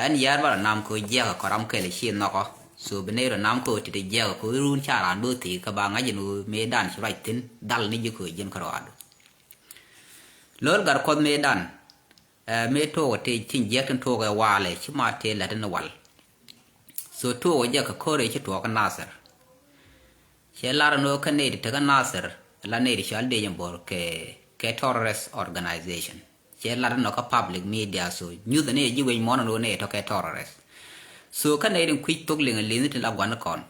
อันยาบาร์น้ำก็เยอะก็รำเคยเลยชินเนาะก็ส่วนเนรน้ำก็ที่เยอะก็รุ่นชาลานดูตีกับบางอาจจะนูเมดันช่วยทิ้งดัลนี่ยุคยันครอดเลิศการคนเมดันเมโทที่ทิ้งเยอะทั้งทั่วกันว่าเลยชิมาเทเลตันวัลส่วนทั่วเยอะก็โคเรชิตัวกันนาเซอร์เชลาร์โนคันเนดิทกันนาเซอร์ลาเนดิชาลเดียมบอร์เคทอร์เรสออร์แกไนเซชันเชลาร์โนก็พับลิกมีเดียสูยูดเนยยูเวย์มอนโนเนทก็เคทอร์เรสso kan ne din kwit tog linga lini tin abwan kon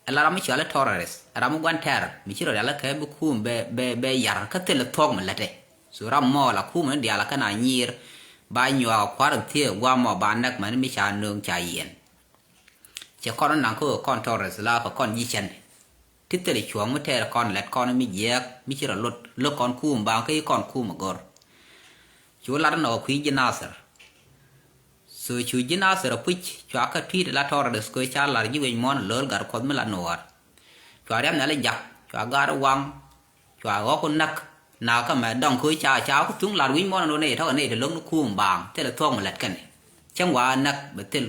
ala ram chi ala terrorist ram gwan ter mi chiro ala ka bu kum be yar ka tel tog malate so ram mo la kum ndi ala kana nyir ba nywa kwar tie gwa mo ba nak man mi cha nung cha yen che kon nan ko kon terrorist la ko kon yi chen titeli chuang mo ter kon let kon mi yek mi chiro lot lo kon kum ba ke kon kum gor chu la no kwi jinaser so chu jina sera puch chu aka twi la tora de sko cha la ji wen mon lol gar ko mela noar chu ariam na le jak chu agar wang chu ago ko nak na ka ma dong ko cha ko tung la wi mon no ne tho ne de long ku bang te la thong let kan chang wa nak betel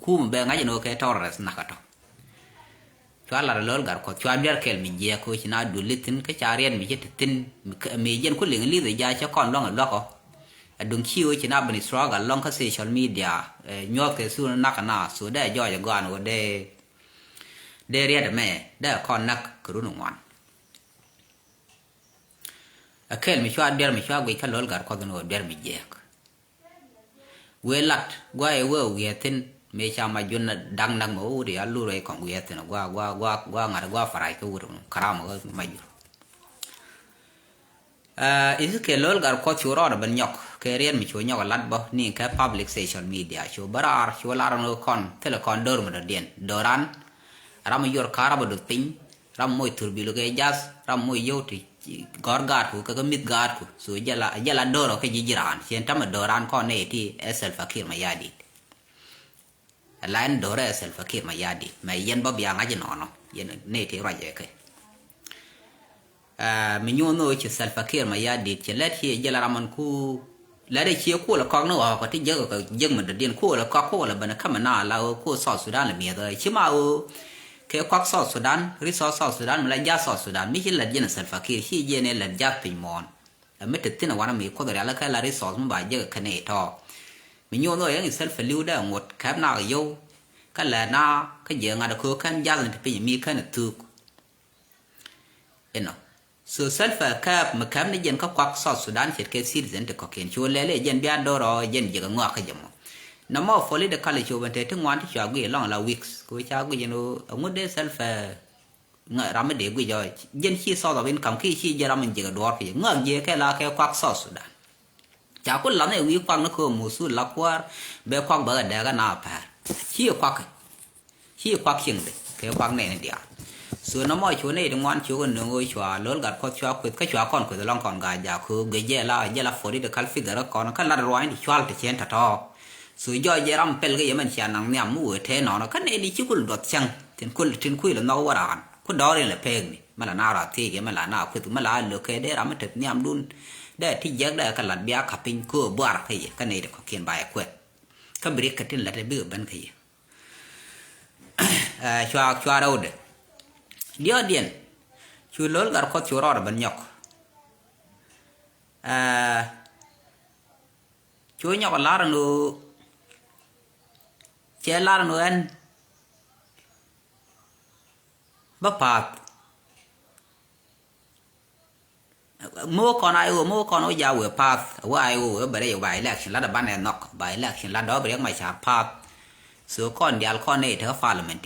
ku be nga no ke tora na ka to chu la lol gar ko chu abiar kel mi je ko china du litin ka cha rian mi je tin mi jen ko ling li de ja cha kon long lo ko dung chiu china bani swaga long ka social media nyot ke su nakana so da jo ya gan wo de ria de me da kon nak kru nu wan akel mi chwa der mi chwa gwi ka lol gar ko no der mi jek we lat gwa e wo wi tin me cha ma jun dang nang mo ri alu re kon wi tin gwa ngar gwa farai ko wuro karam go ma jur isu ke lol gar ko churo da ban nyok ke rian mi chu nyok lat bo ni ka public social media chu barar chu lar no kon telecom dor mo dien doran ram yor karabo do pin ram moy turbilu ke jas ram moy yoti gorgat ku ka mit gat ku so jala doro ke jijiran chen tam doran ko ne ti esel fakir mayadi lain dore esel fakir mayadi mai yen bo bia ngaji no yen ne ti ra je ke mi nyono ci sel fakir mayadi ci let hi jala raman ku la de chi ko la kong no ko ti je ko je mo de din ko la ko la bana kama na la ko so sudan la mi de chi ma o ke ko so sudan ri so sudan la ja so sudan mi la je na sel fakir hi je ne la ja pi mon mi te tin wa na mi ko de la ka la ri so mo ba je ka ne to mi nyono yang sel faliu da ngot kap na yo ka la na ka je nga da ko kan ja la pi mi kan tu eno so selfa kap makam ni jen ka kwak South Sudan chet ke citizen te ko ken chu lele jen bia doro jen je ngwa ka jamo na mo foli de kale chu bante te ngwan ti cha gwi long la weeks ko cha gwi jeno ngode selfa nga ram de gwi jo jen chi so da win kam ki chi je ram je ga dor ki ngak je ke la ke kwak South Sudan cha ko la ne wi kwak na ko musu la kwar be kwak ba da ga na pa chi kwak king de ke kwak ne ne dia so no mo chu ne de ngwan chu ko no ngoi chwa lol gar ko chwa ku ka chwa kon ku de long kon ga ja ku ge je la fori de kal figure kon ka la roi ni chwal te chen ta to so jo je ram pel ge yemen cha nang ne mu te no ka ne di chu ku dot chang tin ku la no waran ku do re le peg ni mala na ra ti ge mala na ku tu mala lo ke de ram te nyam dun de ti je da ka la bia ka pin ku bar ke ka ne de ko ken ba ku ka bri ka tin la de bi ban ke chwa ro de dia dien chu lol gar ko chu ro ban nyok chu nyok lar no che lar no en ba pat mo kon ai o ya we pat wa ai o ba re ba election la da ban en nok ba election la do bre mai cha pat so kon dial kon ne the parliament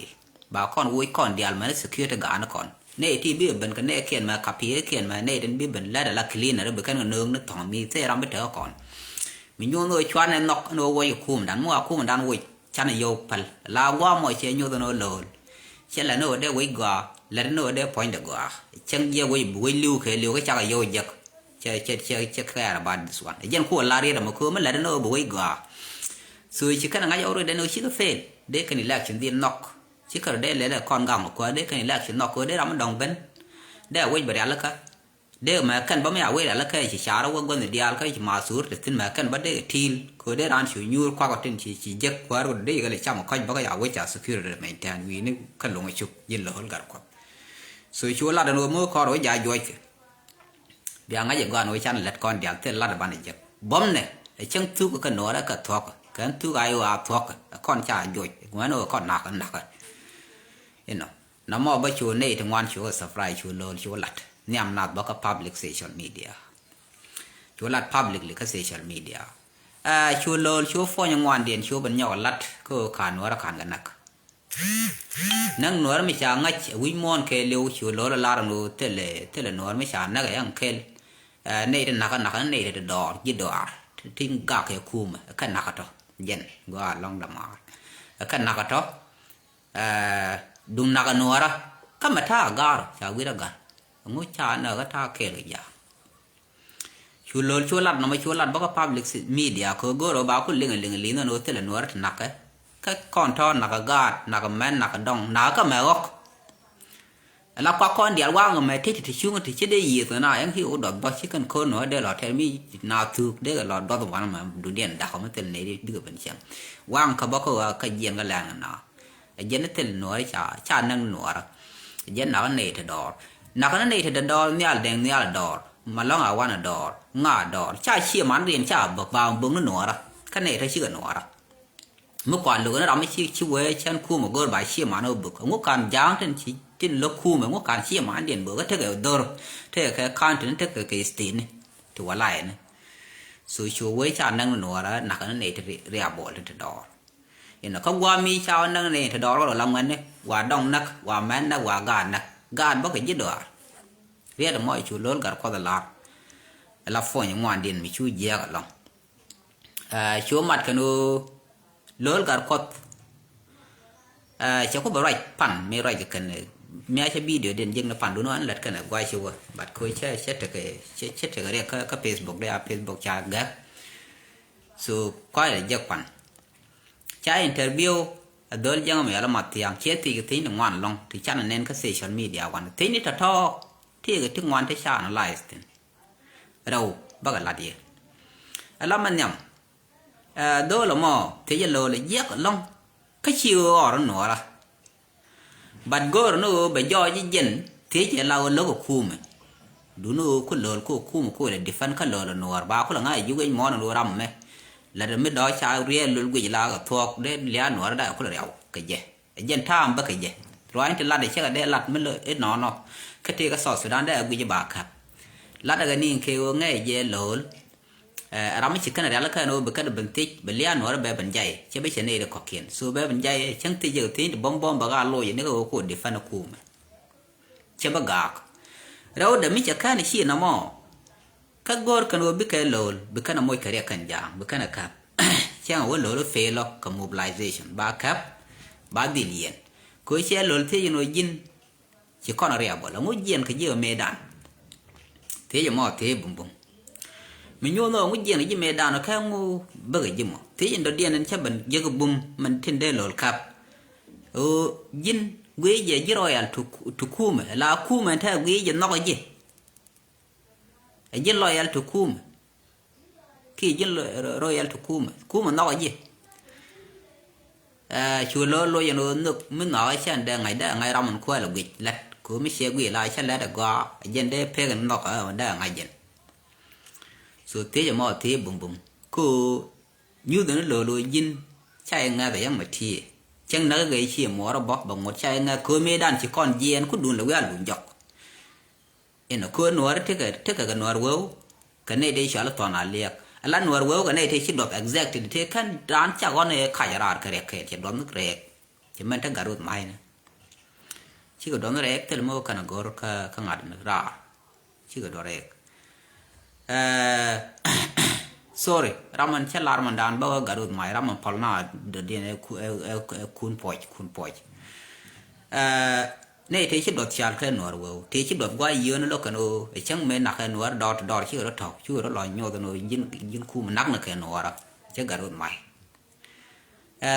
ba kon wo kon dial man security ga na kon ne ti bi ben ka ne ken ma ka pi ken ma ne den bi ben la da la clean na be kan nung na tong mi te ram be te kon mi nyu no chwan ne nok no wo kum dan mo kum dan wo chan yo pal la wa mo che nyu no lo che la no de wo ga la no de point de ga chen ye wo bu liu ke liu ka cha ga yo jak che ka ba this one jen ko la ri da mo ko ma la no bo wo ga so chi kan nga yo ro de no chi ka fail de kan election din nok chỉ cần để lấy là con gạo một quả đấy cái này là chỉ nó có đấy làm đồng bên để quay bờ ra là cả de ma kan ba me awe la ka chi shara wa gon dial ka chi masur de tin ma kan ba de til ko de ran shu nyur kwa ko tin chi jek kwa ro de ga le cham ko ba ga awe cha security maintain wi ni kan lo chu yin lo hol gar ko so chu la da no mo ko ro ja joy ke bia nga je ga no chan let kon dial te la da ban je bom ne e chang tu ko no ra ka thok kan tu ga yo a thok kon cha joy ngwa no kon na you know na mo ba chu ne te ngwan chu surprise chu lo chu lat ni am not ba ka public social media chu lat publicly ka social media chu lo chu fo ngwan den chu ban nyaw lat ko kan wara kan ga nak nang nor mi cha ngach wi mon ke lew chu lo la no tele nor mi cha na ga yang kel ne de nak ne de dor ji dor tin ga ke kuma kan nak to jen go long da ma kan nak to dung naga nuara kama ta gar cha wira gar ngu cha na ga ta ke le ya chulol chulat no ma chulat ba ka public media ko goro ba ku ling no tele nuara ta naka ka kon to naga gar naga men naga dong naga ma ok la kwa kon dia wa ngam te ti chung ti che de yi to na yang hi o dot ba chi kan ko no de lo te mi na tu de ga lo dot wa ma du den da ko ma tel ne di ga ban chang wang ka ba ko ka yen ga lang na dân nó tên nói cha nâng nọ dân nó này thì đỏ nó cái này thì đỏ nha đèn nha là đỏ mà lo ngà quan là đỏ ngà đỏ cha chia mán riêng cha bậc vào bưng nó nọ cái này thấy chưa nọมื่อก่อนลูกนั้นเราไม่ชี้เว้ยฉันคู่มาเกิดใบชี้มาเอาบุกงุการย่างที่ที่ลูกคู่มางุการชี้มาเดียนบุกก็เท่ากับดอร์เท่ากับคันถึงเท่ากับสตีนตัวอะไรนะสุช่วยชานั่งหนัวแล้วหนักนั้นเนี่ยที่เรียบบ่เลยที่ดอร์เห็นไหมเขาว่ามีชาวนั่งเนี่ยที่ดอร์ก็เราลำเงินเนี่ยว่าดองนักว่าแม่นนักว่าการนักการบ่เคยยึดดอร์เรียกมั่วชูล้นกับข้อตลาดแล้วฝนยังวันเดียนมีชูเยอะกันลองชูมัดกันดูlol gar kot cha ko barai pan me rai kan me cha video den jeng na pan do no an lat kan gwa chu bat ko cha te ke re ka Facebook de Facebook cha ga so ko le jak pan cha interview adol jang me ala mat yang che ti ke tin ngwan long ti cha nen ka social media wan ti ni ta tho ti ke ti ngwan te cha analyze tin rau ba ga la di ala man nyam đó là mò thế giờ lô là giết long cái chiều ở nó là bạn gỡ nó bây giờ như dân thế giờ lao lô của khu mình đúng nó có lô của khu mà khu là defend cái lô là nó ba có là ngay dưới cái món nó răm ấy là để mới đói cha riêng lô cái gì là cái thuốc để lia nó đã có là đéo cái gì dân tham bất cái gì rồi anh thì là để chắc là để lặt mới lợi ít nó cái thì cái sọt Sudan để cái gì bạc hả lặt cái này kêu ngay về lô rắm chỉ cần là lá cái nó bị cái bệnh tích bị lia nó là bé bệnh dày chứ bây giờ này là có kiện số bé bệnh dày chẳng tí giờ tí bom bom bà lôi những cái của địa phương nó cùm chứ bà gạc rồi để mình chỉ cái này xí nó mò các gor cái nó bị cái lôi bị cái nó môi cái cái giang bị cái nó cáp chẳng có lôi nó fail lo cái mobilization ba cáp ba billion cuối xe lôi thế nó dinh chỉ còn là rẻ bỏ là mỗi dinh cái gì ở mê đàn thế giờ mò thế bùng bùng mình nhớ nó cái gì này mẹ đàn nó khác ngu bơ cái gì mà thế giờ đầu tiên anh chấp mình giờ cái bùm mình thiên đê lột cặp dinh quý giờ với rồi à thuộc khu mà là khu mà theo quý giờ nó cái gì dinh rồi à thuộc khu mà khi dinh rồi à thuộc khu mà nó cái gì chùa lô giờ nó nước mình nói xem đây ngày ra mình quay là quỵt lật của mình sẽ quỵt lại xem là được qua dinh đây phê cái nó ở đây ngày dinh so thế giờ mà thế bùng bùng cô như thế nó lừa dinh chạy ngay tại yang mà thi chẳng nó gây chi mà nó bóc bằng một chạy ngay cô mê đàn chỉ còn gì anh cứ đun là cái ăn đun dọc em nó cô nói thế cái nói wow cái này đây chả là toàn là liệt anh nói wow cái này thì chỉ đọc exact thì thế kan đàn chắc con này khai ra cái chỉ đoán nước rẻ chỉ mình thấy garut mai nè chỉ có đoán nước rẻ thì mà cái nó gor cái ngạt nước ra chỉ có đoán rẻ sorry raman chalar man dan ba garut mai raman palna de ne kun poj ne te chi dot chal khe nor wo te chi dot gwa yo no kan o e chang me na khe nor dot chi ro thok chu ro lo nyo no yin ku ma nak na khe nor che garut mai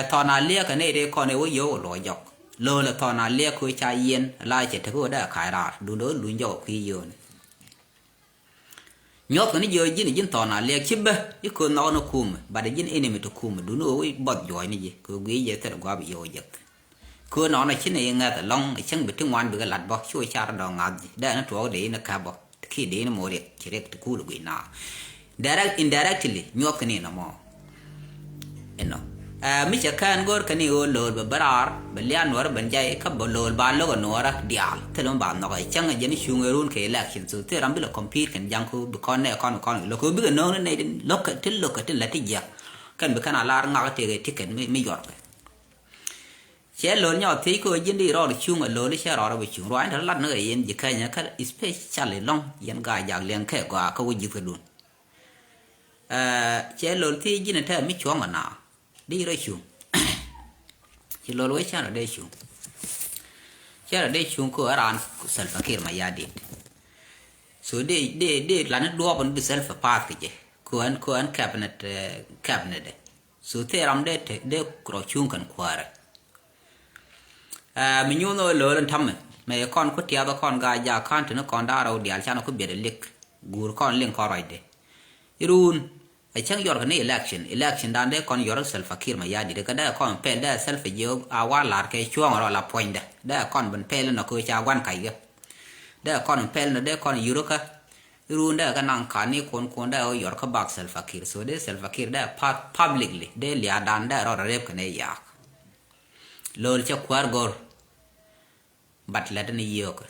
thona lia ka ne de ko ne wo yo lo jok lo la thona lia ku cha yen lai che te ko da khai ra du no lu yo ki yo nhóc cái này giờ jin to na le chibbe iko no no kum ba de jin enemy to kum du no wi bot joy ni je ko gi je ter gwa bi yo je ko no na chin ne nga ta long chang bi tung wan bi ga lat bo chui cha do nga da na to de na ka bo ki de na mo de direct ku lu na direct indirectly nyok ni na mo eno mi cha kan gor kani o lol ba barar ba lian war ban jai ka bo lol ba lo no ra dial te lon ba no ga chang je ni shungerun ke election so te ram bi lo compete kan jang ko bi kon ne kon lo ko bi no ne lo ka til la ti ja kan bi kana lar nga te ge ticket mi yor che lol nya te ko jin di ro chung lo li cha ro bi chung ro an lat no yen je ka nya ka especially long yan ga ja len ke ga ka wo ji ka dun che lol ti jin ta mi chuang na đi rồi xuống chỉ lo lối cha là đây xuống cô ở ran self fakir mà gia đình số để là nó đua bằng bị self path cái gì cô anh cabinet đấy số thế làm để rồi xuống cần qua rồi mình nhung nó lo lên thăm mà con có tiệt con gà già con thì nó còn đa đâu để cho nó có biết được lick gùi con liên con rồi đấy irun ai chang yor kan election dan de kon yor self fakir ma yadi de kada kon pel da self je awala ke chuang ro la point da kon ban pel no ko cha wan kai ga da kon pel no de kon yuro ka run da kan an kan ni kon da yor ka bak self fakir so de self fakir da publicly de lia dan da ro rep kan ya lol cha kwar gor bat la dan yo ko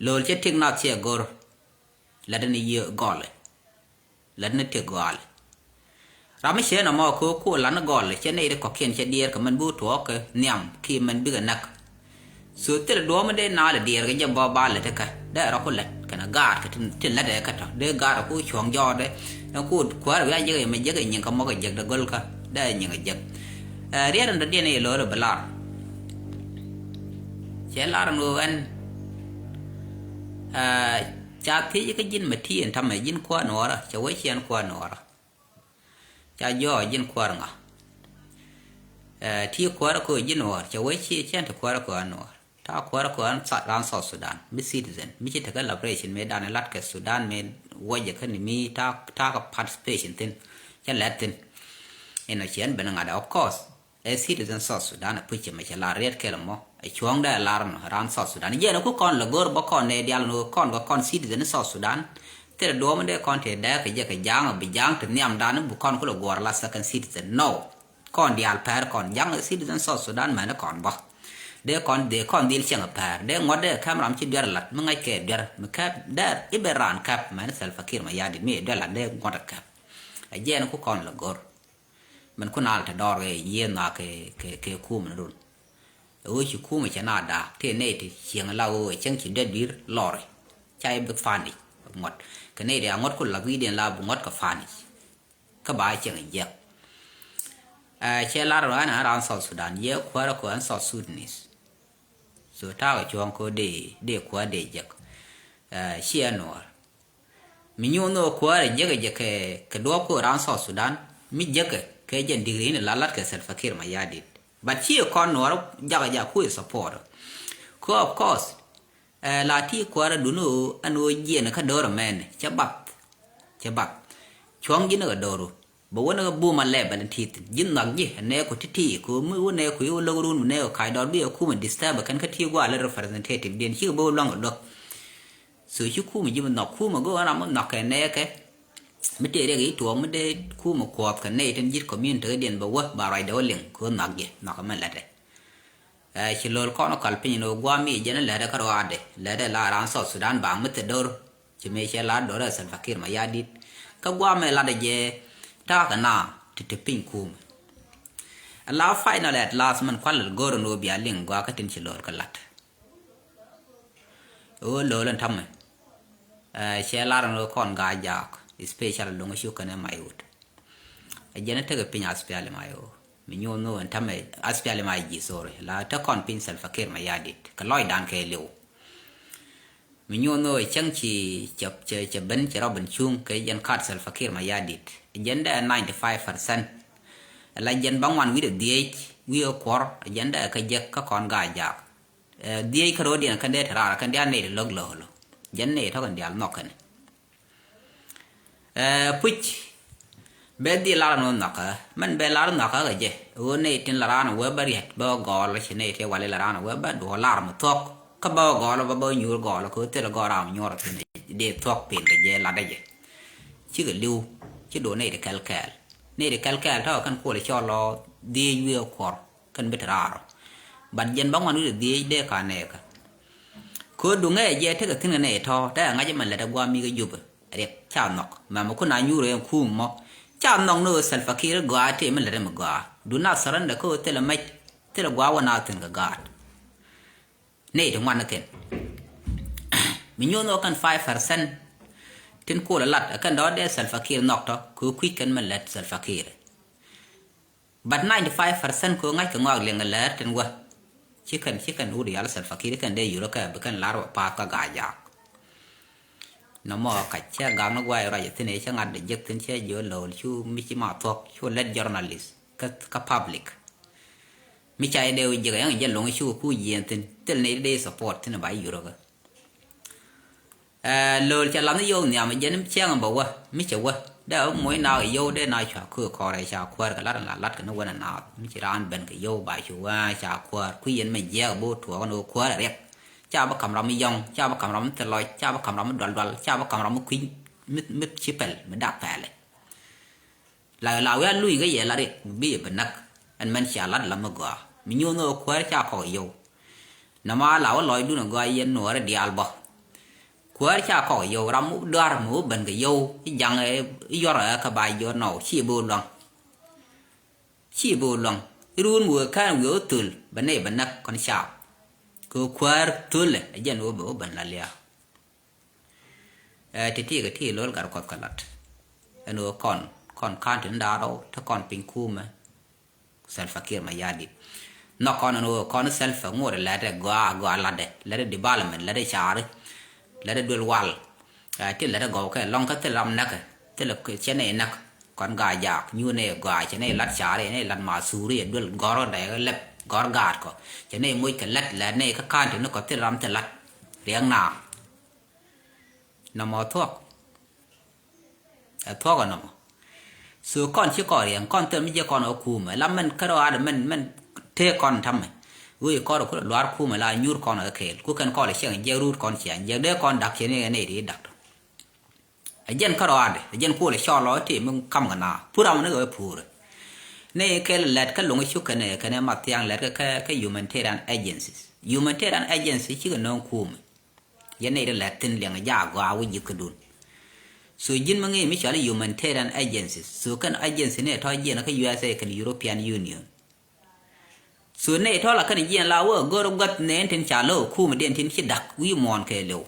lol cha tik na che gor la dan yo gol lần này gọi ra mấy xe nào mà cô lần gọi là trên này để có kiện trên địa cái mình bút thuốc cái niệm khi mình biết cái nặc số tiền là đua mình để nào là địa cái jam ba là thế cả để nó có lật cái nó gạt cái trên lật đấy cái đó để gạt nó cũng chuông gió đấy nó cũng quá là cái mình cái những cái món cái giật được gol cả đây những cái giật riêng là địa này lối là blar chế là nó anh cha thấy cái jin mà thiên tham mà jin qua nó ra cha với chen qua nó ra cha do jin qua nga thi qua ra ko jin nó cha với chen ta qua ra ko nó ta qua ra ko an ran South Sudan mi citizen mi chỉ cái liberation me dan lat cái Sudan me waje kan mi ta ka participation tin cha latin ina chen ben nga da of course a citizen South Sudan a puche ma cha la red ke mo ai chuang da alarm ran South Sudan je no ko kon la gor ba kon ne dial no kon citizen South Sudan te do mo de kon te da ke je ke jang bi jang te niam dan bu kon ko la gor la second citizen no kon dial par kon jang citizen South Sudan ma na kon ba de kon dil chang par de ngode kamram chi der lat ma ngai ke der ma ka der iberan kap ma na self fakir ma yadi mi de la de ngode kap ai je no ko kon la gorมันคนอาจจะดอร์เยี่ยนนาเคคู่มันรุ่นชิคู่มันจะน่าด่าที่นี่ที่เชียงเราเชียงชินเด็ดดีหล่อเลยใจบุกฟันอีกหมดกันนี่เดี๋ยวงดคนละวิเดียนลาบุงดกับฟันอีกก็บ่ายเชียงอีกเยอะเชื่อลาเรานะเราสอดสุดานเยอะกว่าเราควรสอดสุดนิสสุดท้ายช่วงก็เดี๋ยวกว่าเดี๋ยวเยอะเชื่อหนูมีโยนกว่าเยอะก็ดูว่าเราสอดสุดานมีเยอะcái dân đi này là lát cái self fakir mà gia đình, but here con nó jaga kui support, ko of course, là thi qua ra đúng rồi anh ơi gì nó cái đồ rồi men, chấp bắp, chuang gì nó cái đồ rồi, bố nó bu mà lẹ bên thịt, dính nặng gì, nè có thịt, có mấy nè có yêu lâu luôn nè có khai đó bây giờ khu mình disturb cái thi qua là representative, điện chiếu bao lâu được, sự chú khu mình chỉ mình nọc khu mà có làm nọc cái nè cái mấy đứa cái tuồng mấy đứa khu một quạt cái này trên giết community cái điện bảo vợ bà rồi đó liền cứ nặng gì nặng cái mình là đấy chỉ lo con nó cần pin nó qua mi cho nên là cái đó đấy là ran South Sudan bang mất đồ chỉ mấy cái lá đó là self fakir mà ya đi cái qua mấy là để ta cái nào thì pin khu là final at last mình quan là goro nó bị liền qua cái tin chỉ lo cái lát lo lên thăm cái lá nó con gà già special lungo shuka na mayut ajana taga pin aspiale mayo minyo no antame aspiale mai ji sore la ta kon pin self fakir ma yadit ka loy dan ke lew minyo no chang chi chap ben cha robin chung ke jan card self fakir ma yadit agenda 95% la jan bangwan wi de die wi okor agenda ka jek ka kon ga ja die ka rodi kan de ra kan dia ne log lo jan ne to kan dia nok kan puch be di la no naka man be la naka ga je o ne tin la ran we bari ba go la chine te wale la ran we ba do la ma tok ka ba go la ba nyu go la ko te la go ram nyu ra tin de tok pin ga je la da je chi ga liu chi do ne de kal kal ne de kal kal ta kan ko le cho lo di yu ko kan be tra ban jen bang anu di de ka ne ka ko du nge je te ga tin ne to da nga je man la da gwa mi ga yu ba re cha nok ma ma ko na nyu re ku mo cha nong no Salva Kiir gwa te man la ma gwa du na saran da ko te la mai te la gwa wa na tin ga ga ne de wan ken mi nyu no kan 5% tin ko la lat kan do de Salva Kiir nok to ko quick kan man let Salva Kiir but 95% ko ngai ka ngak le ngalat tin wa chicken uri ala Salva Kiir kan de yuro ka kan laro pa ka ga ja no mo ka che ga no gwa ra tin e cha ngad de tin che yo lo chu mi chi ma tok chu let journalist ka public mi cha de u je ga yang long chu ku yen tin tel ne de support tin ba yuro ga lo cha lam yo nya ma je ni che ngam ba wa mi che wa da moi na yo de na cha ku ko ra cha kwar ka lat ka no wa na mi chi ran ben ka yo ba chu wa cha kwar ku yen ma je bo thuo no kwar re cha ba kam ram mi yong cha ba kam ram te loi cha ba kam ram dal cha ba kam ram ku mit chi pel ma da pa le la wa lui ga ye la re bi ba nak an man cha lat la ma gwa mi nyu no kwar cha ko yo na ma la wa loi du no ga yen no re dial ba kwar cha ko yo ram mu dar mu ben ga yo yang e yo ra ka ba yo no chi bo long run mu ka wo tul ba ne ba nak kon cha ko kwar tul je no bo ban la lia ti ga ti lol gar ko kalat eno kon kan tin da ro ta kon pin ku ma Salva Kiir ma yadi no kon self ngore la de gwa la de development la de chare la de dul wal ti la de go ka long ka te lam nak te la ke chene nak kon ga jak nyu ne ga chene lat chare ne lat ma suri dul goro de lep gor gar ko chene moy ka lat la ne ka kan tin ko te ram te lat riang na mo thok thok no so kon chi ko riang kon te mi je kon o ku ma lam man ka ro ad man te kon tham ui có được loạt khu mà là nhur con ở kề cứ cần coi là xem giờ rút con chén giờ để con đặt trên này đi đặt dân có rồi dân khu là cho lối thì mình cầm cái nào phù đồng nó gọi phù rồi này cái lẹt cái lồng chúc cái này mặt tiền lẹt cái humanitarian agency chỉ cần nông khu mà dân này là lẹt tin liền giá qua với dự cái đun so dân mà nghe mới cho là humanitarian agency so cái agency này thôi dân là cái USA cái European Union so ne to la kan yen la wo goro gat ne tin cha lo khu ma den tin chi dak wi mon ke lo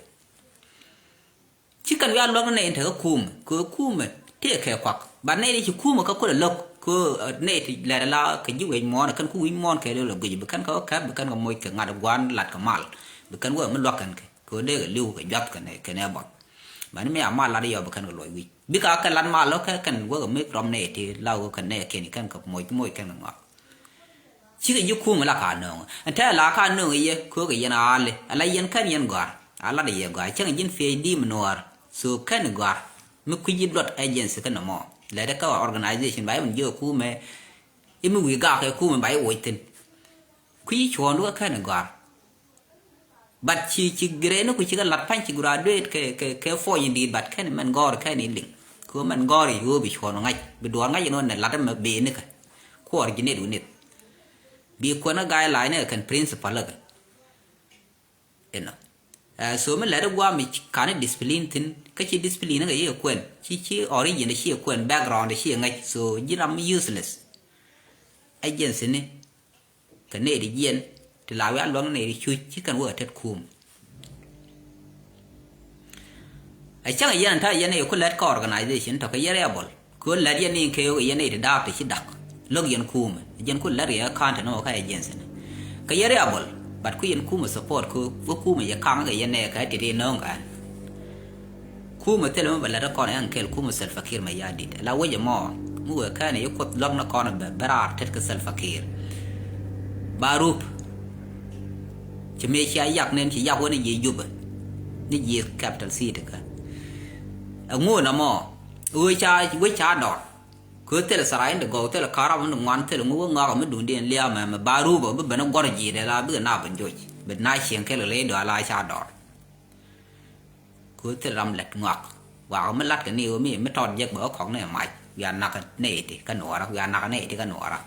chi kan ya lo ne te khu ma te ke kwak ba ne chi khu ma ka ko lo ko ne ti la ka ji we mon kan khu wi mon ke lo bi kan ka ka kan ga moy ke ngad gwan lat ka mal bi kan wo ma lo kan ke ko de ga liu ka jat ka ne bot ba ne me amal la de yo kan ga lo wi bi ka lan mal lo ka kan wo ga me rom ne ti la wo kan ne ke ni kan ka moy kan ga chỉ cái khu mà là cả nương, anh thấy là cả nương ấy, cứ cái yên ale, ala yên cái yên gar, ala để yên gar, chẳng yên phi đi mà nuar, so cái gar, mới quy định luật agency cái nào mà, lại đó cái organization bài mình vô khu mà, em mới gạt cái khu mà bài oi tin, quy chuẩn luôn cái gar, bắt chỉ cái nó chỉ cái lật phanh chỉ graduate cái phôi gì đi bắt cái mình gar cái này link, cứ mình gar thì vô bị chuẩn ngay, bị đuổi ngay nó này lật mà bị nữa cái, khu originate unit bi ko na gai lai ne kan principal ga eno so me la da gwa mi kan discipline tin ka chi discipline ga ye kwen chi origin da chi kwen background da chi ngai so jiram useless agency ne kan ne di yen ti la wa long ne di chu chi kan wo tet kum ai chang yan ta yan ne ko let ko organization to ka yere bol ko la yan ne ke yo yan ne da ta chi dak log yan kum jen ku la ya kan ta no ka agency ka yere abol bat ku yen kuma support ku kuma ya kan ga yene ka ti no ga kuma tele mo la ko an kel kuma Salva Kiir ma yadi la waje mo mu ka ne ko log na ko na barar tet ka Salva Kiir barup ci me ci yak nen ci yak wona ye juba ni ye capital city ka ngo na mo วิชาดอดคือเตลสลายเดกเอาเตลคารามันงอนเตลงูงอมันดูเดียนเลี้ยมาบารูบ่เป็นกอร์จีเดลาเบื่อหน้าเป็นจุยเป็นนายเชียงแค่เลยเดือดลายชาดอดคือเตลรำเล็ดงอกว่ามันลัดกันนี่ว่าไม่ทอดเยอะเบอของเนี่ยใหม่ยานักเนติกันหนวรักยานักเนติกันหนวรัก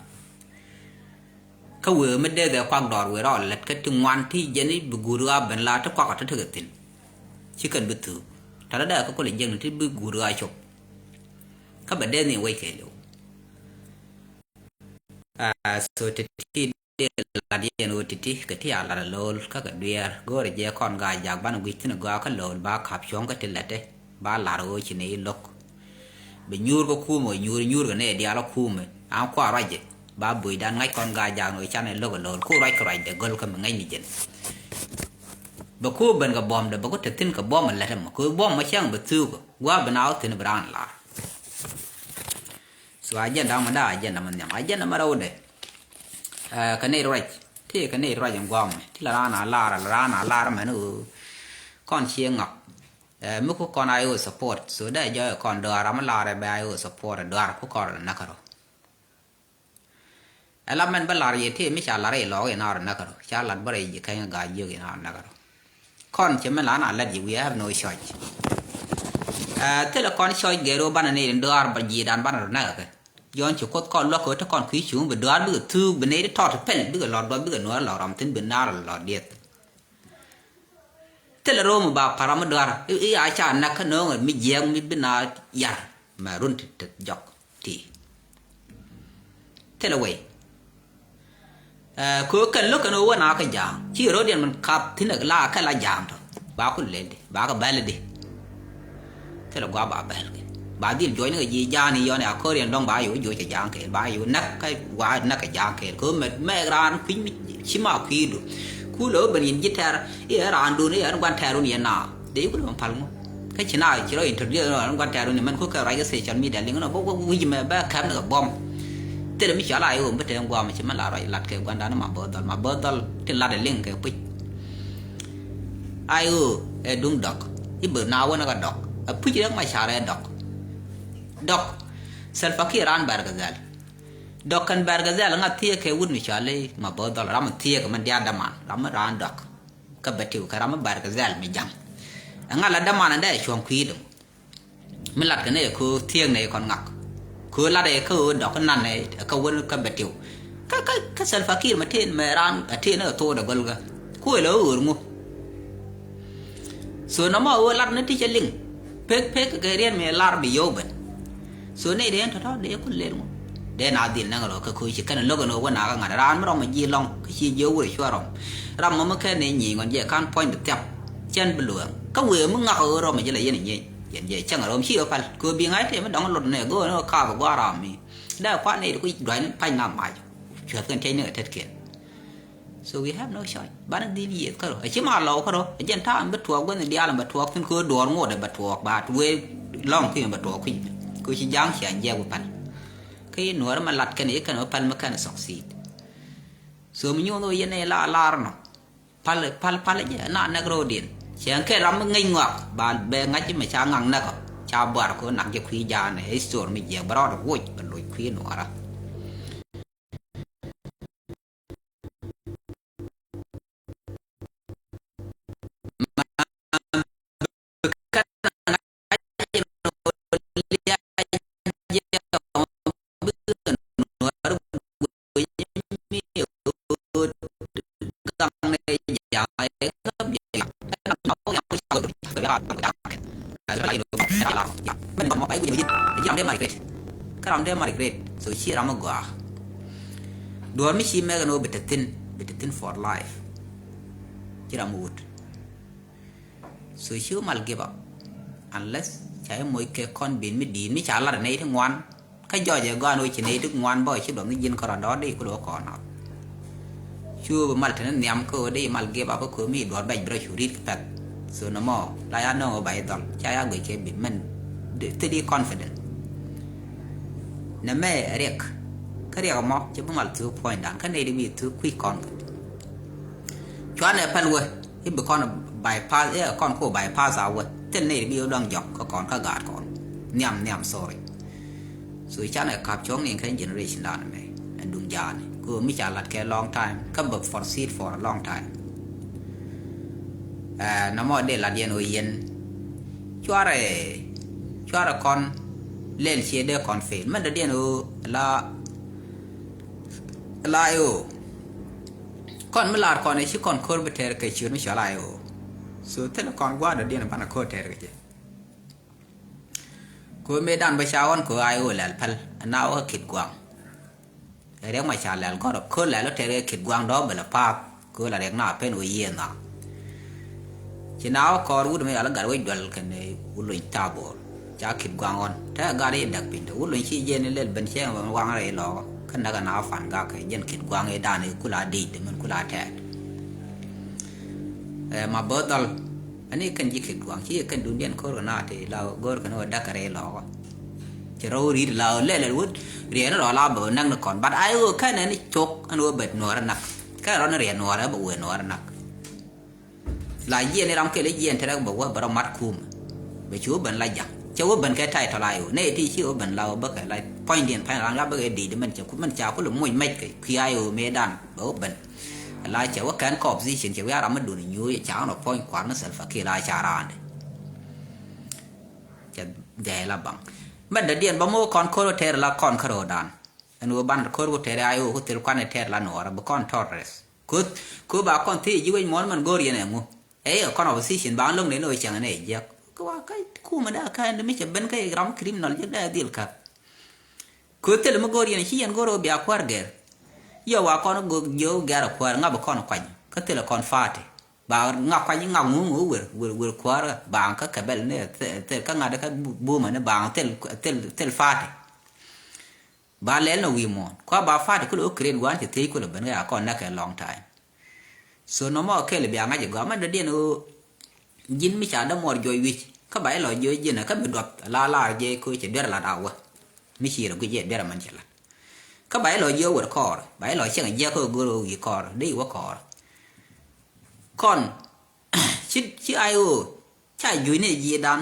เขาเวอไม่ได้แต่ความดอดเวรอเล็ดก็ถึงวันที่ยันนี่บุกรัวเป็นลาทุกความอัตถิตินชิกันบุตรถ้าได้ก็เลยยังที่บุกรัวชกเขาแบบเดินนี่ไว้แค่เดียวสุดที่เดือดลาดีนอุติที่ก็ที่อาลาโลลก็เดือดก็เรียกคนกายจากบ้านวิทินก็เขาโลลบ้าขับช่องก็ติดเล็ดบ้าลาโรชินีล็อกเป็นยูร์ก็คู่มือยูร์กันเนี่ยเดียร์ก็คู่มือเอาขวาไรเจบ้าบุยดันไงคนกายจากหน่วยชั้นในโลกโลลคู่ไรก็ไรเด็กกอลก็มันไงนี่เจนบคู่เป็นกับบอมเด็กบก็ติดกับบอมมันแหละทั้งหมดคือบอมไม่เชื่องแบบซื้อก็ว่าเป็นเอาถึงบรานลาส่วนอาจารย์ดำมันได้อาจารย์มันยังอาจารย์มันเราเด็กกันนี่ไรที่กันนี่ไรอย่างกว้างที่ละร้านอาลามันนูก้อนเชียงอ่ะเมื่อก่อนไอ้สปอร์ตสุดได้เยอะก่อนเดือดมันลาได้ไปไอ้สปอร์ตเดือดพวกก่อนนักเราแล้วมันเป็นลาเรียที่ไม่ใช่ลาเรียล้อกันนักเราใช่ลาบริยแค่ยังกายเยอะกันนักเราก่อนจะมันลานาลัดอยู่ we have no choice แต่ละก่อนช่วยเกลูบ้านนี่เดือดบริยดันบ้านเรานักกันย้อนชุกก่อนล็อกถ้าก่อนคุยชูเดือดเบื่อทูเบนนี่ทอดเป็นเบื่อหลอดเบื่อนัวหลอดรำถึงเบนนาหลอดเดียดเทเลโรมบาพารามดาร์อาจารย์นักน้องมีเยี่ยงมีเป็นอาญามารุ่นติดจอกทีเทเลเวคือกันลูกกันว่านักยางที่รถเดียนมันขับที่นักล่าแค่ละยางตัวบ้าคุณเล่นดิบ้าก็เบลดิเทเลกว่าบ้าเบลดิบ้าดินจอยนึกยี่ยานี่ย้อนเนี่ยเขาเรียนต้องบ้าอยู่จะยางเกลบ้าอยู่นักก็ว่านักยางเกลคือแม่ร้านพิมชิมาพิดูกูเลิกเป็นยินยิทาร์ร้านดูนี่ร้านกวนแทรุนี่น่ะเดี๋ยวกูจะมาพังมั้งแค่ชนะที่เราอินเทอร์เน็ตร้านกวนแทรุนี่มันก็แค่ไรก็เสียชันมีเดลิงนะบอกว่าวิ่งมาแบบแคมป์กับบอมแต่เราไม่ใช่อะไรไม่ใช่กว่าไม่ใช่มันอะไรลัดเกี่ยวกันด้านมาเบิร์ดลที่ลัดเดลิงเกี่ยวกับไอ้ดุงดอกที่เบอร์นาวนั่นก็ดอกผู้ชายไม่ใช่อะไรดอกเซลฟ์กี้ร้านเบอร์กาเซลดอกกันเบอร์กาเซลงั้นที่แค่วุ่นไม่ใช่อะไรมาเบิร์ดลรามันที่ก็มันเดียดดามันรามันร้านดอกก็เบ็ดที่ก็รามันเบอร์กาเซลไม่จังงั้นละดามันนั่นได้ช่วงคุยดูมันลัดกันเนี่ยคือเที่ยงในคนงักคือละเด็กคือดอกนั่นเนี่ยก็วุ่นก็เบ็ดที่ก็เซลฟ์กี้มาเที่ยงมาร้านเที่ยงเนี่ยตัวเด็กก็เลยคุยแล้วงูส่วนน้ำมันลัดนั่นที่จะลิงเพ็กก็เรียนมีลาร์บิโยบันส่วนในเรียนท้อเดี๋ยวคุณเรียนงูเดี๋ยวนาดินนั่งรอก็คุยกันแล้วก็โน้ว่านาก็งานร้านไม่ต้องมายีลองก็ชี้เยอะเลยชัวร์รำรำมันไม่แค่ในหญิงวันเยอะการพอยต์เต็มเช่นเปลือกก็เวมึงงักเราไม่จะเลยอย่างนี้อย่างเงี้ยช่างอารมณ์ชี้ออกไปคือบีไงที่มันดองหลุดเนี่ยก็ข้าวกับว่ารามีได้คว้าในก็ดอยนั้นไปน้ำใหม่เชื่อกันใช้เนื้อเท็ดเกศ so we have no choice บ้านดีนี่ก็ไอ้ชิมาเราก็รู้ไอ้เจนท่ามันบัดทัวร์กันเดียวมันบัดทัวร์ขึ้นคือดอนงดเลยบัดทัวร์บาดเวล่องขึ้นบัดทัวร์ขึ้นคือชิ้นย่างเขียนแย่กว่าพันคือหนูมันหลัดกันอีกกันว่าพันมันกันสองสีส่วนมันยุ่งตัวยันในลาเนาะพันเลยน่านักโรดินเสียงแค่รำมันง่ายงอกบาดเบงงั้นจะไม่ช้างังนักชาวบ้านก็หนักจะคุยยาในไอ้ส่วนมันเยี่ยบรอดโว้ยมันลอยคุยหนูอะไรมันบอกไปกูยังยิ่งได้มาเกรดก็รำได้มาเกรดสุชีรำกว่าดวงไม่ชิมแม้กันโอเบตติน for life ที่รำวูดสุชีวมาลเก็บ unless ใช้มวยเกคอนบินไม่ดีไม่ฉาลัดในทั้งวันก็ย่อยจะก้อนโอยชนีทุกวันบ่อยชิบแบบนี้ยินคอร์ดอได้กูรู้ก่อนครับชูมาลถึงนั้นเนี่ยมันก็ได้มาลเก็บแบบก็มีดวงใบบริสุทธิ์แบบส่วนน้ำมันลายน้องใบตองใช้อากุยเคบินมันที่ดี confident นั่นแม่เรียกเขาเรียกว่าจะเพิ่งมาถือ point ดังเขาในนี้มีถือคุยก่อนชวนเนี่ยพันเว้ยที่บุคคล bypass ก่อนโค bypass เอาเว้ยเต้นในนี้มีดังหยอกก็ก่อนก็กาดก่อน niam sorry so chana kap chong ni kan generation dan me andung jan ko mi cha lat ke long time ka bak for seed for a long time na mo de la dien o yen chuare kon len che de kon fe man de dien o la yo kon mi lar kon e chi kon kor beter ke chi mi chala yo so tel kon gwa de dien bana ko ter ke ko me dan ba chawon ko ayo lal pal na o kit gwang re ma cha lal ko la lo ter kit gwang do bela pa ko la rek na pen o yen na chi na ko ru de me ala gar we dol ken e ulo tabo cha kit gwang on ta ga re dak pin to ulo chi yen le ben che wang re lo kan daga na fan ga ke yen kit gwang e dan e kula di de man kula ta ma bodal ani kan ji kit gwang chi kan dunien corona te la gor kan o dakare lo che ro ri la le wut ri na lo la bo nang na kon bat ai o kan ni chok an o bet no nak ka ro na ri no ra bo we no nak la yen ram ke le yen te ra bo wa bra mat kum be chu ban la ja che wo ban ke tai to lai o ne ti chi o ban la ba ka lai point dien phai ram ya ba ke di de man che ku man cha ku lo moi mai ke khi ai o me dan bo ban lai che wa kan kop zi chen che wa ram du ni nyu cha no point kwan na sel fa ke lai cha ran che de la bang man de dien ba mo kon ko ter la kon karo dan anu ban ko ro ter ai o ko ter kwan ter la no ra ba kon torres ko ba kon ti ji we mon man gor yen mu kon opposition ba long ne no chang ne je ko wa kai ku ma da ka ne mi che ben kai ram criminal je da dil ka ko tel mo gor yen chi yen goro bi akwar ger yo wa kon go yo gar akwar nga ba kon kwany ka tel kon fate ba nga kwany nga ngu wer kwar ba ka ka bel ne tel ka nga da ka bu ma ne ba tel fate ba le no wi mon ko ba fate ko lo kren wan te ko lo ben ga kon na ka long time so no mo ke le bi nga je go ma de no jin mi cha da mor joy wi ka ba lo joy je na ka bi dot la je ko che der la da wa mi chi ro ko je der man che la ka ba lo yo wa kor ba lo che je ko go ro wi kor dei wa kor kon chi ai o cha yu ne ji dan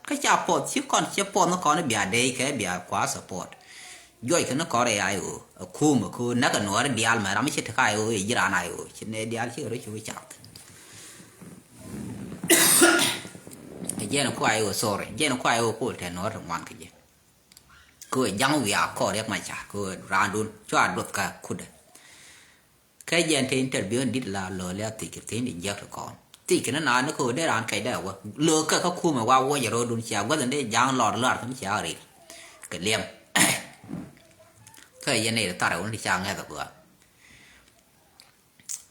ka cha pot chi kon che pot no kon bi a dei ke bi a kwa support joy ka no kor ai o ku ma ku na ka no ra dial ma ra mi che ta kai o ji ra na o chi ne dial chi ro chi wi cha je no kwa ai o sorry je no kwa ai o ko te no ra man ke je ko yang wi a ko rek ma cha ko ran dun cho a dot ka kud ka jen te interview dit la lo le ti ke te ni je ko ti ke na na ko de ran kai da wa lo ka ku ma wa wo je ro dun cha wa de yang lo lo ka mi cha ri ke lem ka jen ne ta ra un ti cha nga da ko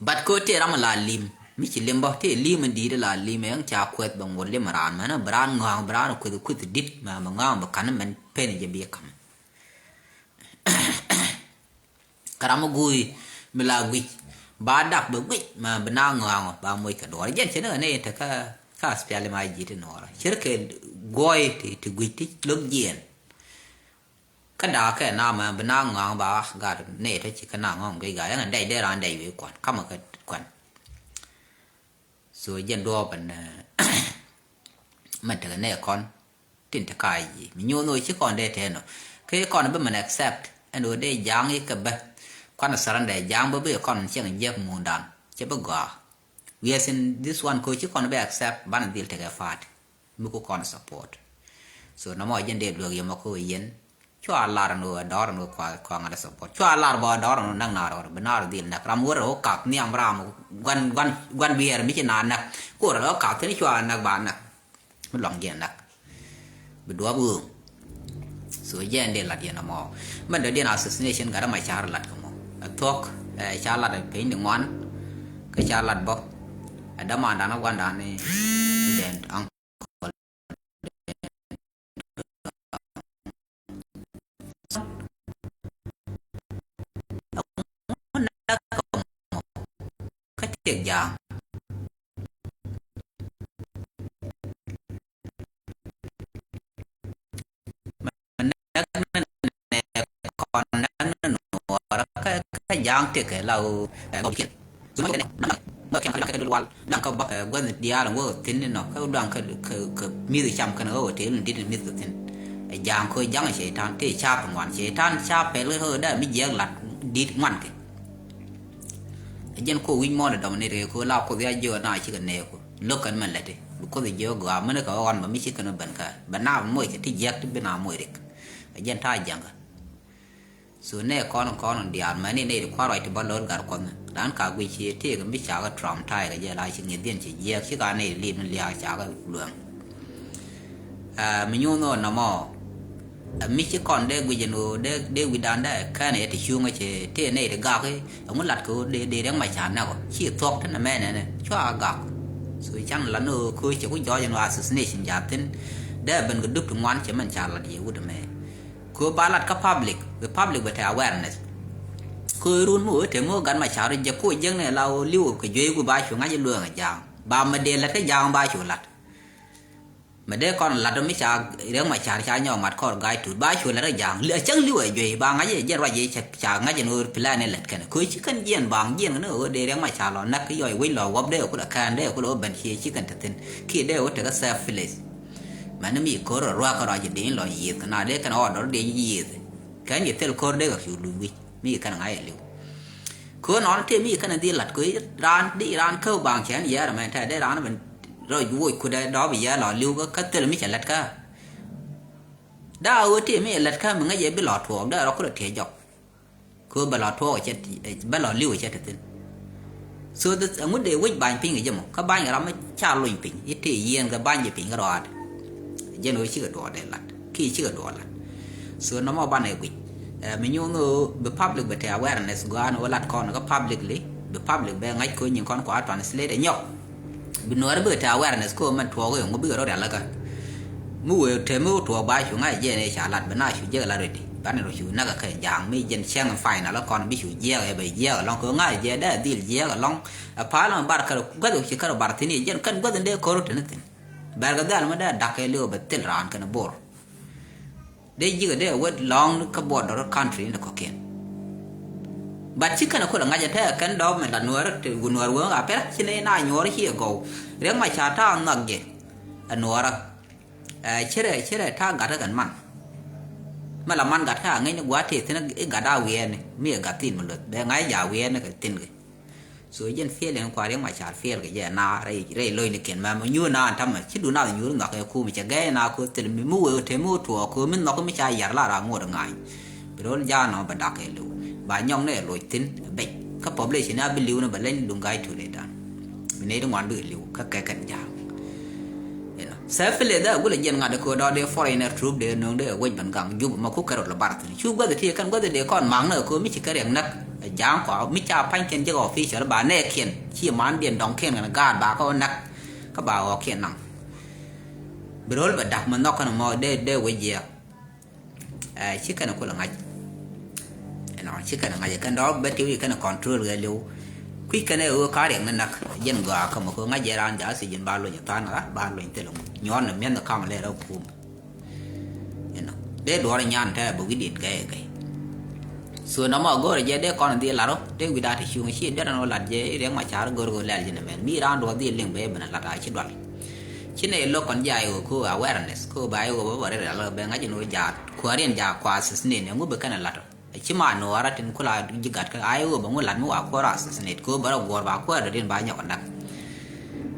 bat ko te ram la lim mi chi lim ba te lim di de la lim yang cha kwet bang wo lim ran ma na bran ngang bran ku dit ma ngang ba kan man pen je bi kam karamo gui mila gui ba dak ba gui ma bna ngang ba moi ka do jen chen ne ta ka spiale mai ji te no ra cher ke goi ti gui ti log jen ka da ka na ma bna ngang ba ga ne ta chi ka na ngang gai ga yang dai de ran dai we kwan ka ma ka kwan so jen do ban man ta ne kon tin ta kai ji mi nyo no chi kon de te no ke kon ba man accept and de jang i ka ba kon saran de jang ba be kon chen je mu dan che ba ga yes in this one ko chi kon ba accept ban dil te ka fat mu ko kon support so no mo jen de do yo ma ko yen cho alar no dor no kwa ngada support cho alar ba dor no nang na ro ba na ro dil na ram wo ro ka ni am ram gwan bier mi chi na na ko ro ka te ni cho na ba na mu long yen na be do bu so yen de la dia na mo man de dia assassination ga ma char lat ko mo tok cha lat pe ni ngon ka cha lat bo da ma da na wan da ni den ang ka tiek yang còn đang nó cái dạng tiệc cái là câu chuyện chúng cái này nó cái quan đang có bắt quan dia là vô tin nó cái đang cái mi từ chăm cái nó thế là đi mi từ tin giang khơi giang chế tan thế cha bằng ngoan chế tan cha phải lấy hơi đã mới giang lật đi ngoan cái dân cô win mò là đồng này rồi cô lao cô ra giờ này chỉ cần nêu lúc cần mình lại đi cô thì giờ gõ mình có on mà mình chỉ cần bận cả bận nào mỗi cái thì giang thì bên nào mỗi đấy dân thay giang cả số này con đi ăn mà này qua rồi thì bao lâu cả con đàn cả quý chi thì cái biết chả cái tròn thay cái giờ lại chỉ nghe tiền chỉ giang chỉ cái này liền liền chả cái luồng mình nhung nó mò mình chỉ còn để quý dân để quý đàn đấy cái này thì chung cái thế này thì gạo cái ông muốn lặt cứ để đang mày chán nào chỉ thuốc thế là mẹ này cho gạo rồi chẳng là nó cứ chỉ có do dân assassination giả tin để bên cái đúc ngoan chỉ mình chán là gì cũng được mẹ cứ bảo lặt cái public về awareness cứ run mũi thì mua gần mày chán rồi giờ cứ dân này lao lưu cái duyên của ba chủ ngay trên đường ở giang ba mà để là cái giang ba chủ lặt mà để con là đôi mấy cha nếu mà cha nhau mặt con gái tụi ba chuột là nó dạng lựa chẳng lưu ở dưới ba ngay vậy rồi vậy cha ngay trên người plan này lật cái này cứ chỉ cần diện bằng diện nữa để nếu mà cha lo nát cái rồi quay lo quắp đều cũng là can đều cũng là bên kia chỉ cần thật tin khi đều có cái self feelings mà nó bị có rồi ra cái rồi đến lo gì cái nào để cái nào đó để gì cái gì theo con để gặp chủ lui mi cái này lưu cứ nói thêm mi cái này đi lật cứ đi ran câu bằng chén gì rồi mà thay để ran mình rồi vui của đó bây giờ lò lưu có tên là mấy chả lật cả đã ở thì mấy lật cả mình ngay vậy bị lọt thuộc đó nó có được thể dọc cứ bị lọt thuộc chết bị lọt lưu chết thật xưa tôi muốn để quýt bàn pin cái gì mà các bạn làm mấy cha lùi pin ít thì yên cái bàn gì pin cái đó giờ nói chưa đó để lật khi chưa đó lật xưa nó mà bàn này quýt mình nhung người bị public bị awareness của anh ở lật con nó có publicly bị public về ngay cứ những con quá translate để nhóc bên ngoài bữa trà awareness của mình thua cái không biết đó đẹp là cái mua thêm mua thua bài chúng ngay giờ này trả lạt bên này chúng giờ là rồi đi bán này rồi chúng nó cái dạng mấy dân xem phải là còn biết chúng giờ cái bây giờ long cứ ngay giờ đã đi giờ cái long phá long bar cái được chỉ cái bar thì này dân cần có đến đây có rồi thế này cái đó mà đã đặt cái lừa bật tiền ran cái nó bor để giờ để quét long cái border country nó có kiện bạn chỉ cần có ngay thế cái đó mình là nuôi thì nuôi uống à phải chỉ nên nãy nuôi thì go nếu mà chả ta nặng gì nuôi chế để ta gạt cái man mà làm man gạt cái ngay nó quá thì nó gạt đau vậy này mi gạt tin một lượt để ngay giàu vậy nó cái tin cái rồi dân phía lên qua nếu mà chả phía cái gì na đây lôi này kiện mà như na thầm mà chỉ đủ nào như nó cái khu mình chỉ gai na khu tiền mình mua thêm mua thua khu mình nó cũng mới chạy giả là ra ngồi được ngay rồi ra nó bật đặc cái luôn bà nhong này lôi tin bệnh các population nó bị liu nó bị lên đúng gai thôi đấy đó mình này nó ngoan bị liu các cái cảnh giàu self feeling đó cũng là dân ngã được coi đó để foreigner troop để nó để quay bằng gang giúp mà cũng cái rồi là bát chú có thể thì kan có thể để con mang nữa cô mới chỉ cái điểm nát giang quả mới cha phanh trên cái office là bà nè khiển chỉ mán điện đóng khiển là gạt bà có nát các bà họ khiển năng bữa đó đặt mà nó còn mò để quay gì chỉ cái nó cũng là ngay nó chỉ cái là ngay cái đó bé thiếu gì cái nó control cái liu khi cái này ở cái điểm này dân gà không có ngay giờ ăn giả sử dụng ba lô nhà ta nữa ba lô như thế luôn nhon là miếng nó không lấy đâu phun để đuổi nhàn thế bởi vì điện cái xưa nó mà gọi là để con đi là đó để người ta thì chịu cái gì để nó làm gì để mà trả gọi gọi là gì này mi ra đuổi đi liền về bên là đại chỉ đoạt chỉ này lúc còn dài của cô awareness cô bài của bà đây là bên ngay chỗ giả qua điện giả qua sinh này nó mới cái là chỉ mà nó ra trên cô là chỉ gạt cái ai ở bằng lần mua qua ra sinh cô bảo là gọi bà qua rồi điện bài nhỏ còn đặc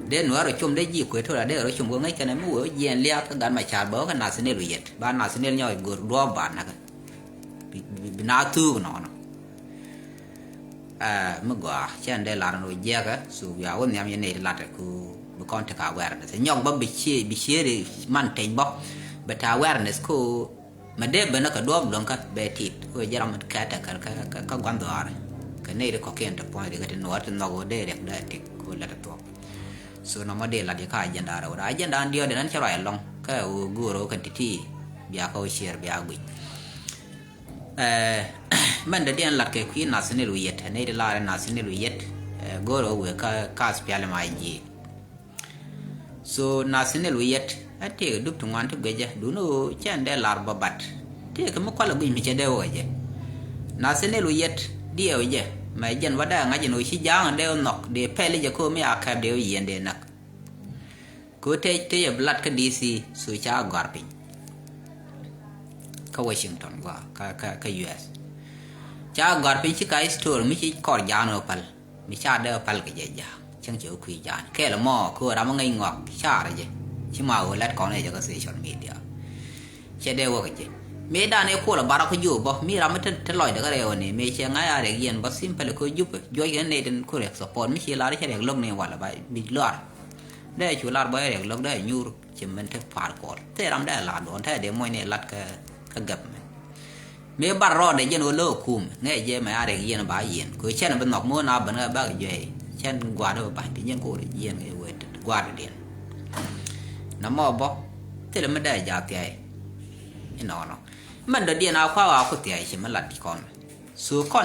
để nó rồi chung để gì quấy thôi là để rồi chung có ngay cái này mua ở diện lia cái gắn mà trả bớ cái nào sinh rồi vậy ba nào sinh nhau gọi đua bản này bị nào thứ của nó mới gọi cho nên đây là nó dễ cái số giáo của em như này là cái cô con thực awareness thì nhong bắp bị chia thì man thành bắp but awareness cô mà để bên nó cái đốm luôn cái bề thịt cô giờ mình cắt cái quan đó cái này có kiện tập point cái nó nó có để thì cô là tập so nó mà để là cái agenda rồi agenda dia dengan cara long cái guru kan titi biar kau share biar gui mình đã đi ăn lạt cái queen national uyet này là national uyet guru we ka spiale mai ji so national uyet ate duk tungan tu beja dulu cende lar babat te kamu kalau gui mi cende waje national uyet dia waje mai jan wada ngaji no shi jang de nok de pele je ko mi akab de yende nak ko te blood ka dc so cha garpin ka Washington gwa ka US cha gar pin chi kai store mi chi kor jan opal mi cha de opal ke je ja chang chu kui jan ke la mo ko ra ma ngai ngok cha ra je chi ma o lat kon e ja ka social media che de wo ke je me da ne ko la bara ko ju bo mi ra ma te loy de ka re oni me che nga ya re yen ba simple ko ju pe jo yen ne den ko re support mi chi la re che re log ne wala ba bi lor de chu lar ba re log de nyur chi men te par ko te ram de la don te de moy ne lat ka gap me bar ro de yen o lo kum ne je ma are yen ba yen ko chen ben nok mo na ban ba je chen gwa do ba bi yen ko yen e we gwa de den na mo bo te le ma da ja te ai no man do den a kwa wa ko te ai chi ma lat kon su kon